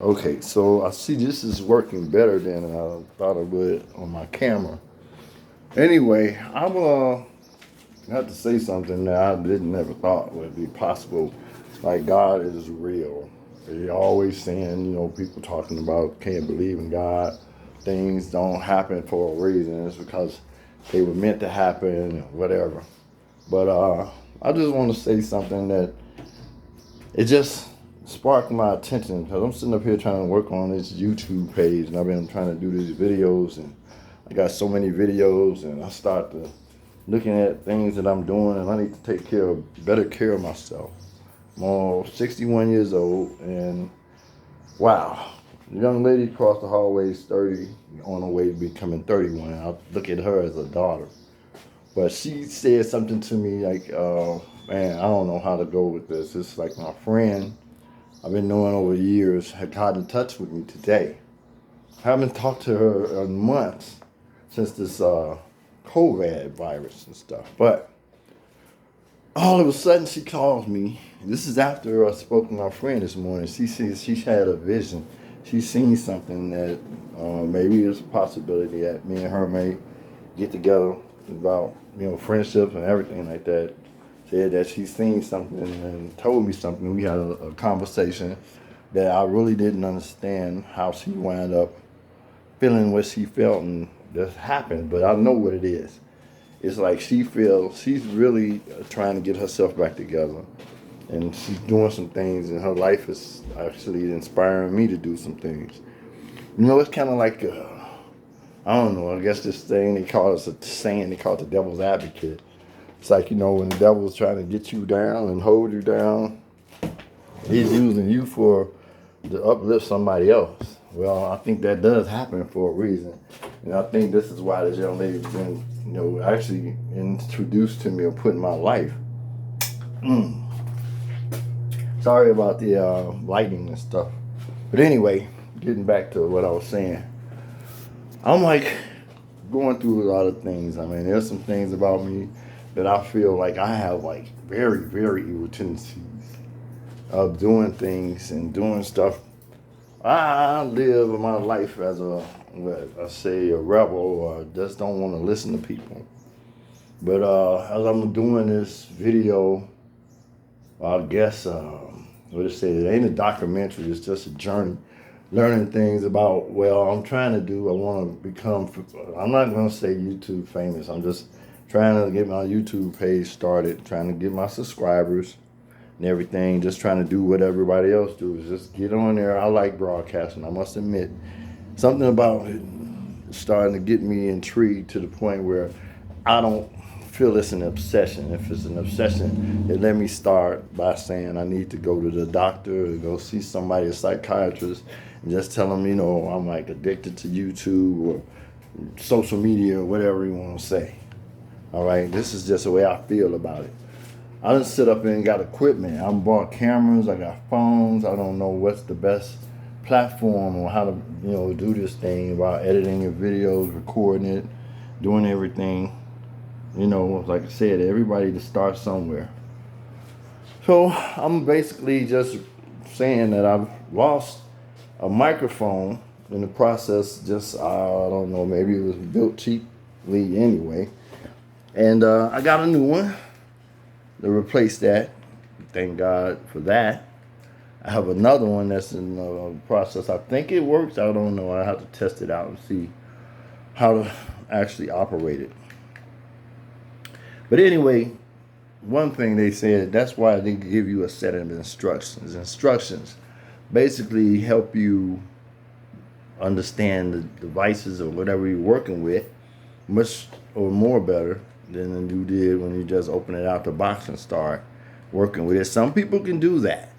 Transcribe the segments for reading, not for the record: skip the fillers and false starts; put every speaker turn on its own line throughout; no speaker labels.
Okay, so I see this is working better than I thought it would on my camera. Anyway, I'm have to say something that I didn't never thought would be possible. Like God is real. They always saying, people talking about can't believe in God. Things don't happen for a reason. It's because they were meant to happen, whatever. But I just want to say something that it just sparked my attention because I'm sitting up here trying to work on this YouTube page, and I've been trying to do these videos, and I got so many videos, and I start to looking at things that I'm doing, and I need to take better care of myself. I'm 61 years old, and wow, the young lady across the hallway is 30, on her way to becoming 31. I look at her as a daughter, but she said something to me like, man, I don't know how to go with this. It's like my friend I've been knowing over years had got in touch with me today. I haven't talked to her in months since this COVID virus and stuff. But all of a sudden she calls me. This is after I spoke to my friend this morning. She says she had a vision. She's seen something that maybe there's a possibility that me and her may get together about, friendships and everything like that. Said that she's seen something and told me something. We had a conversation that I really didn't understand how she wound up feeling what she felt and just happened, but I know what it is. It's like she feels she's really trying to get herself back together, and she's doing some things, and her life is actually inspiring me to do some things. It's kind of like I don't know. I guess this thing they call it a saying they call it the devil's advocate. It's like when the devil's trying to get you down and hold you down, he's using you to uplift somebody else. Well, I think that does happen for a reason. And I think this is why this young lady's been, actually introduced to me or put in my life. Sorry about the lighting and stuff. But anyway, getting back to what I was saying. I'm like going through a lot of things. I mean, there's some things about me that I feel like I have like very, very evil tendencies of doing things and doing stuff. I live my life as a rebel, or just don't want to listen to people. But as I'm doing this video, I guess what it says, it ain't a documentary. It's just a journey, learning things about. Well, I'm trying to do. I want to become. I'm not going to say YouTube famous. I'm just trying to get my YouTube page started, trying to get my subscribers and everything, just trying to do what everybody else does. Just get on there. I like broadcasting, I must admit. Something about it starting to get me intrigued to the point where I don't feel it's an obsession. If it's an obsession, it let me start by saying I need to go to the doctor or go see somebody, a psychiatrist, and just tell them, I'm like addicted to YouTube or social media or whatever you want to say. All right, this is just the way I feel about it. I done sit up and got equipment. I bought cameras. I got phones. I don't know what's the best platform or how to, do this thing about editing your videos, recording it, doing everything. Like I said, everybody to start somewhere. So I'm basically just saying that I've lost a microphone in the process. Just I don't know, maybe it was built cheaply anyway, and I got a new one to replace that. Thank God for that. I have another one that's in the process. I think it works. I don't know. I have to test it out and see how to actually operate it. But anyway, one thing they said, that's why they give you a set of instructions. Instructions basically help you understand the devices or whatever you're working with much or more better than you did when you just open it out the box and start working with it. Some people can do that.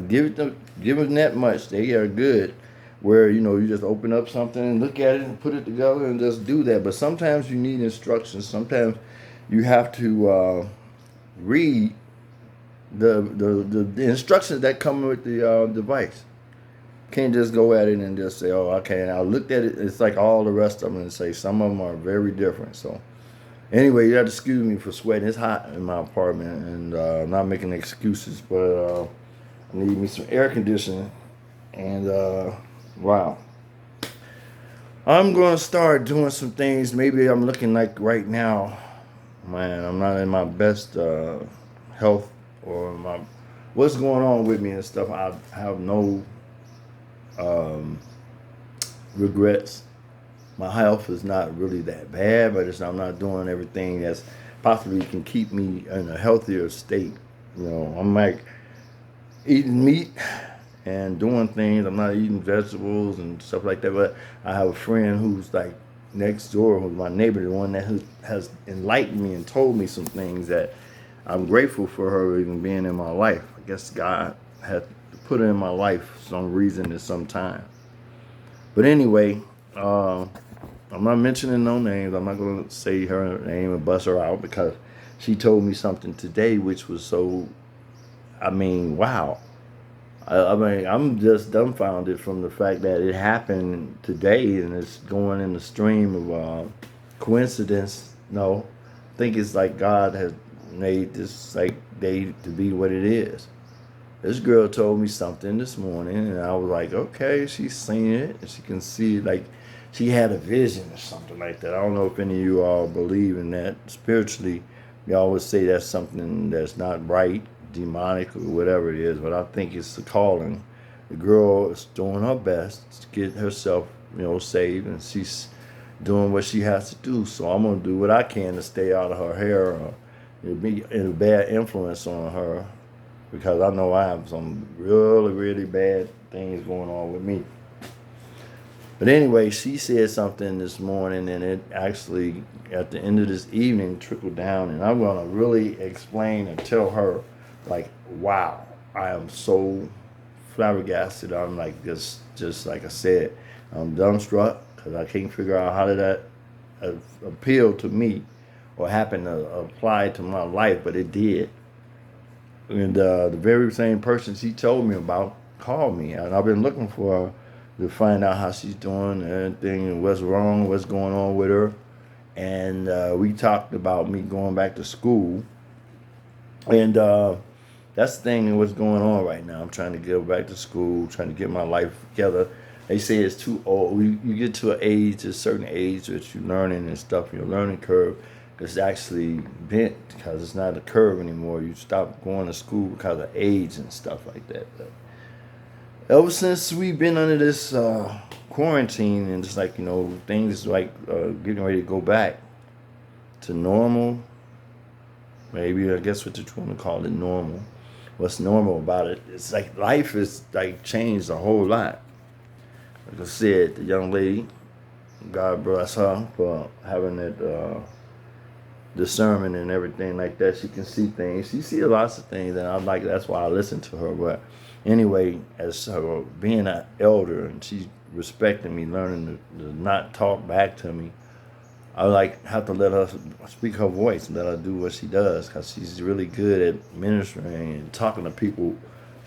Give them that much. They are good. Where you just open up something and look at it and put it together and just do that. But sometimes you need instructions. Sometimes you have to read the instructions that come with the device. Can't just go at it and just say, oh, okay. And I looked at it. It's like all the rest of them and say some of them are very different. So anyway, you have to excuse me for sweating. It's hot in my apartment, and I'm not making excuses, but I need me some air conditioning And wow. I'm gonna start doing some things. Maybe I'm looking like right now, man, I'm not in my best health or my what's going on with me and stuff. I have no um, regrets. My health is not really that bad, but I'm not doing everything that's possibly can keep me in a healthier state. I'm like eating meat and doing things. I'm not eating vegetables and stuff like that. But I have a friend who's like next door, who's my neighbor, the one that has enlightened me and told me some things that I'm grateful for her even being in my life. I guess God had put her in my life for some reason at some time. But anyway, I'm not mentioning no names. I'm not going to say her name and bust her out because she told me something today which was so, I mean, wow. I mean, I'm just dumbfounded from the fact that it happened today and it's going in the stream of coincidence. No, I think it's like God has made this like day to be what it is. This girl told me something this morning, and I was like, okay, she's seen it, and she can see like she had a vision or something like that. I don't know if any of you all believe in that spiritually. You always say that's something that's not right, demonic, or whatever it is, but I think it's the calling. The girl is doing her best to get herself, saved, and she's doing what she has to do. So I'm gonna do what I can to stay out of her hair, or be a bad influence on her, because I know I have some really, really bad things going on with me. But anyway, she said something this morning, and it actually, at the end of this evening, trickled down. And I'm going to really explain and tell her, like, wow, I am so flabbergasted. I'm like, just like I said, I'm dumbstruck because I can't figure out how did that appeal to me or happen to apply to my life, but it did. And the very same person she told me about called me, and I've been looking for her to find out how she's doing and everything and what's wrong, what's going on with her. And we talked about me going back to school, and that's the thing. What's going on right now? I'm trying to go back to school, trying to get my life together. They say it's too old. You get to an age, a certain age that you're learning and stuff. Your learning curve is actually bent because it's not a curve anymore. You stop going to school because of age and stuff like that. But ever since we've been under this quarantine and just like things like getting ready to go back to normal, maybe I guess what you want to call it normal. What's normal about it? It's like life is like changed a whole lot. Like I said, the young lady, God bless her for having that discernment and everything like that. She can see things. She sees lots of things, and I'm like, that's why I listen to her. But anyway, as her being an elder and she's respecting me, learning to not talk back to me, I like have to let her speak her voice and let her do what she does because she's really good at ministering and talking to people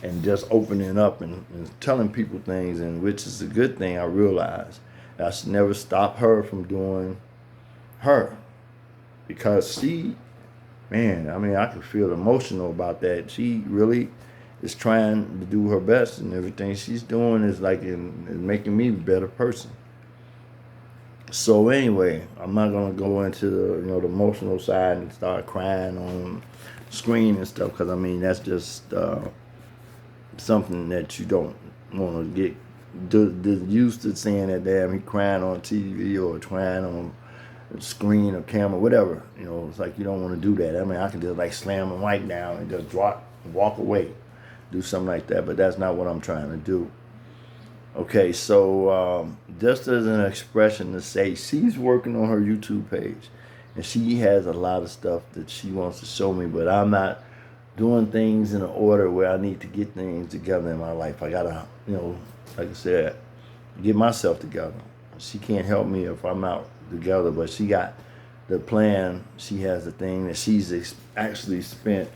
and just opening up and telling people things, and which is a good thing. I realize I should never stop her from doing her because she, man, I mean, I can feel emotional about that. She really is trying to do her best, and everything she's doing is like in making me a better person. So anyway, I'm not gonna go into the emotional side and start crying on screen and stuff because I mean that's just something that you don't want to get used to seeing that damn he crying on TV or crying on screen or camera, whatever. It's like you don't want to do that. I mean, I can just like slam the mic down and just walk away, do something like that. But that's not what I'm trying to do. Okay, so just as an expression to say she's working on her YouTube page, and she has a lot of stuff that she wants to show me, but I'm not doing things in an order where I need to get things together in my life. I gotta, like I said, get myself together. She can't help me if I'm out together, but she got the plan. She has the thing that she's actually spent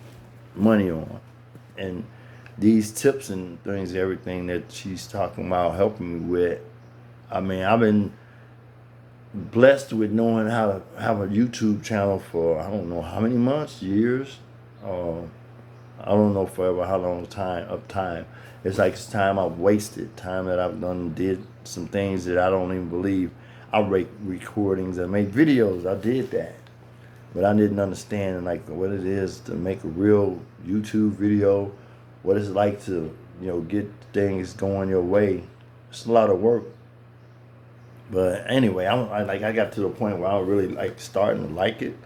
money on, and these tips and things, everything that she's talking about helping me with. I mean, I've been blessed with knowing how to have a YouTube channel for I don't know how many months, years. I don't know forever how long time. It's like it's time I've wasted, time that I've done did some things that I don't even believe. I rate recordings and make videos. I did that, but I didn't understand like what it is to make a real YouTube video, what it's like to get things going your way. It's a lot of work. But anyway, I got to the point where I really like starting to like it.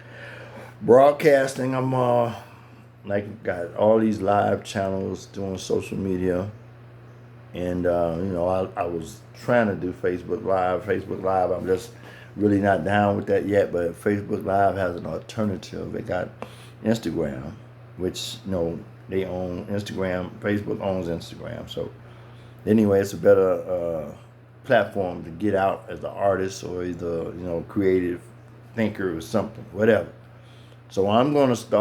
Broadcasting, I'm like got all these live channels doing social media, and I was trying to do Facebook Live. Facebook Live, I'm just really not down with that yet. But Facebook Live has an alternative. They got Instagram, which they own Instagram. Facebook owns Instagram, so anyway, it's a better platform to get out as an artist or either creative thinker or something, whatever. So I'm going to start